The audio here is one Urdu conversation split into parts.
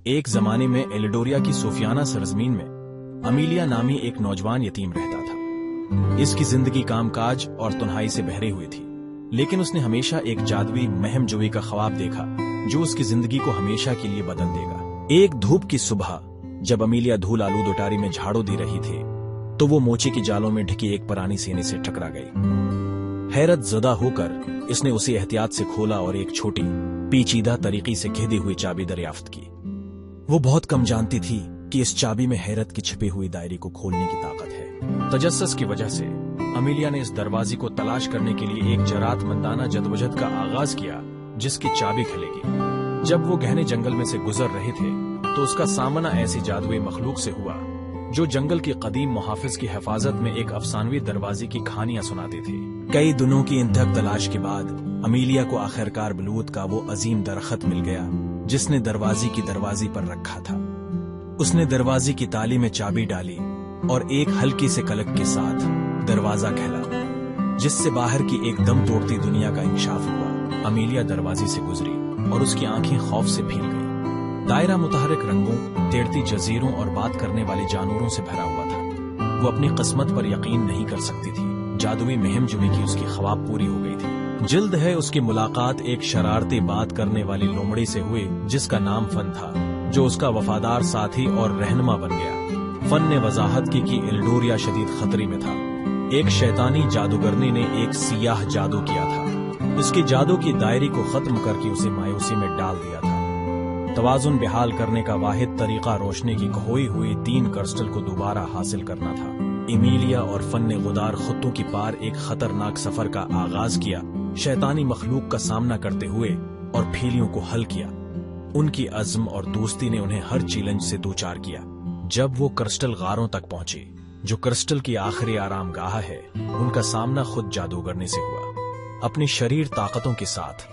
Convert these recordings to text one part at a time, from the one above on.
ایک زمانے میں ایلڈوریا کی صوفیانہ سرزمین میں امیلیا نامی ایک نوجوان یتیم رہتا تھا۔ اس کی زندگی کام کاج اور تنہائی سے بھری ہوئی تھی، لیکن اس نے ہمیشہ ایک جادوئی مہم جوئی کا خواب دیکھا جو اس کی زندگی کو ہمیشہ کے لیے بدل دے گا۔ ایک دھوپ کی صبح جب امیلیا دھول آلود اٹاری میں جھاڑو دی رہی تھی تو وہ موچی کی جالوں میں ڈھکی ایک پرانی سینی سے ٹکرا گئی۔ حیرت زدہ ہو کر اس نے اسے احتیاط سے کھولا اور ایک چھوٹی پیچیدہ طریقے سے گھدی ہوئی چابی دریافت کی۔ وہ بہت کم جانتی تھی کہ اس چابی میں حیرت کی چھپی ہوئی دائرے کو کھولنے کی طاقت ہے۔ تجسس کی وجہ سے امیلیا نے اس دروازے کو تلاش کرنے کے لیے ایک جرات مندانہ جدوجہد کا آغاز کیا جس کی چابی کھلے گی۔ جب وہ گہنے جنگل میں سے گزر رہے تھے تو اس کا سامنا ایسی جادوئی مخلوق سے ہوا جو جنگل کے قدیم محافظ کی حفاظت میں ایک افسانوی دروازے کی کہانیاں سناتی تھی۔ کئی دنوں کی انتھک تلاش کے بعد امیلیا کو آخرکار بلوت کا وہ عظیم درخت مل گیا جس نے دروازے کی دروازے پر رکھا تھا۔ اس نے دروازے کی تالی میں چابی ڈالی اور ایک ہلکی سے کلک کے ساتھ دروازہ کھلا جس سے باہر کی ایک دم توڑتی دنیا کا انکشاف ہوا۔ امیلیا دروازے سے گزری اور اس کی آنکھیں خوف سے پھیل گئی۔ دائرہ متحرک رنگوں، تیرتی جزیروں اور بات کرنے والے جانوروں سے بھرا ہوا تھا۔ وہ اپنی قسمت پر یقین نہیں کر سکتی تھی۔ جادوئی مہم جوئی کی اس کی خواب پوری ہو گئی تھی۔ جلد ہے اس کی ملاقات ایک شرارتی بات کرنے والی لومڑی سے ہوئی جس کا نام فن تھا، جو اس کا وفادار ساتھی اور رہنما بن گیا۔ فن نے وضاحت کی کہ ایلڈوریا شدید خطرے میں تھا۔ ایک شیطانی جادوگرنی نے ایک سیاہ جادو کیا تھا۔ اس کے جادو کی دائرے کو ختم کر کے اسے مایوسی میں ڈال دیا تھا۔ توازن بحال کرنے کا واحد طریقہ روشنی کی کھوئی ہوئی 3 کرسٹل کو دوبارہ حاصل کرنا تھا۔ امیلیا اور فن نے غدار خطوں کی پار ایک خطرناک سفر کا آغاز کیا، شیطانی مخلوق کا سامنا کرتے ہوئے اور پھیلیوں کو حل کیا۔ ان کی عزم اور دوستی نے انہیں ہر چیلنج سے دوچار کیا۔ جب وہ کرسٹل غاروں تک پہنچے جو کرسٹل کی آخری آرام گاہ ہے، ان کا سامنا خود جادوگرنی سے ہوا۔ اپنی شریر طاقتوں کے ساتھ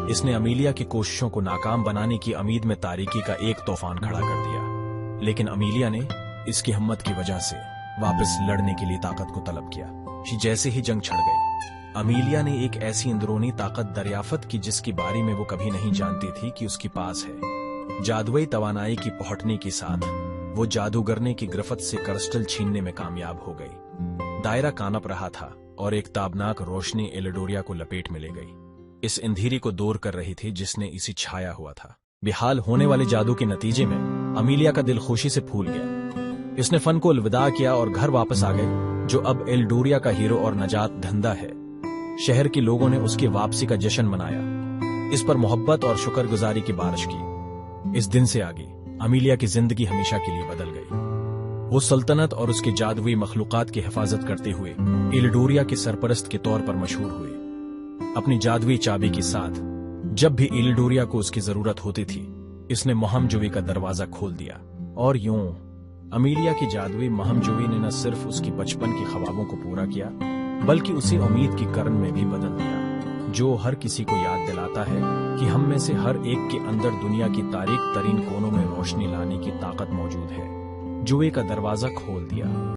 اس نے امیلیا کی کوششوں کو ناکام بنانے کی امید میں تاریکی کا ایک طوفان کھڑا کر دیا، لیکن امیلیا نے اس کی ہمت کی وجہ سے واپس لڑنے کے لیے طاقت کو طلب کیا۔ جیسے ہی جنگ چھڑ گئی، امیلیا نے ایک ایسی اندرونی طاقت دریافت کی جس کے بارے میں وہ کبھی نہیں جانتی تھی کہ اس کے پاس ہے۔ جادوئی توانائی کی پہنچنے کے ساتھ وہ جادوگرنے کی گرفت سے کرسٹل چھیننے میں کامیاب ہو گئی۔ دائرہ کانپ رہا تھا اور ایک تابناک روشنی ایلڈوریا کو لپیٹ میں لے گئی، اس اندھیری کو دور کر رہی تھی جس نے اسے چھایا ہوا تھا۔ بحال ہونے والے جادو کے نتیجے میں امیلیا کا دل خوشی سے پھول گیا۔ اس نے فن کو الوداع کیا اور گھر واپس آ گئی جو اب ایلڈوریا کا ہیرو اور نجات دہندہ ہے۔ شہر کے لوگوں نے اس کی واپسی کا جشن منایا، اس پر محبت اور شکر گزاری کی بارش کی۔ اس دن سے آگے امیلیا کی زندگی ہمیشہ کے لیے بدل گئی۔ وہ سلطنت اور اس کے جادوئی مخلوقات کی حفاظت کرتے ہوئے ایلڈوریا کے سرپرست کے طور پر مشہور ہوئے۔ اپنی جادوئی چابی کے ساتھ جب بھی ایلڈوریا کو اس کی ضرورت ہوتی تھی، اس نے مہم جوئی کا دروازہ کھول دیا، اور یوں امیلیا کی جادوئی مہم جوئی نے نہ صرف اس کی بچپن کی خوابوں کو پورا کیا بلکہ اسے امید کی کرن میں بھی بدل دیا، جو ہر کسی کو یاد دلاتا ہے کہ ہم میں سے ہر ایک کے اندر دنیا کی تاریک ترین کونوں میں روشنی لانے کی طاقت موجود ہے۔ جوئی کا دروازہ کھول دیا۔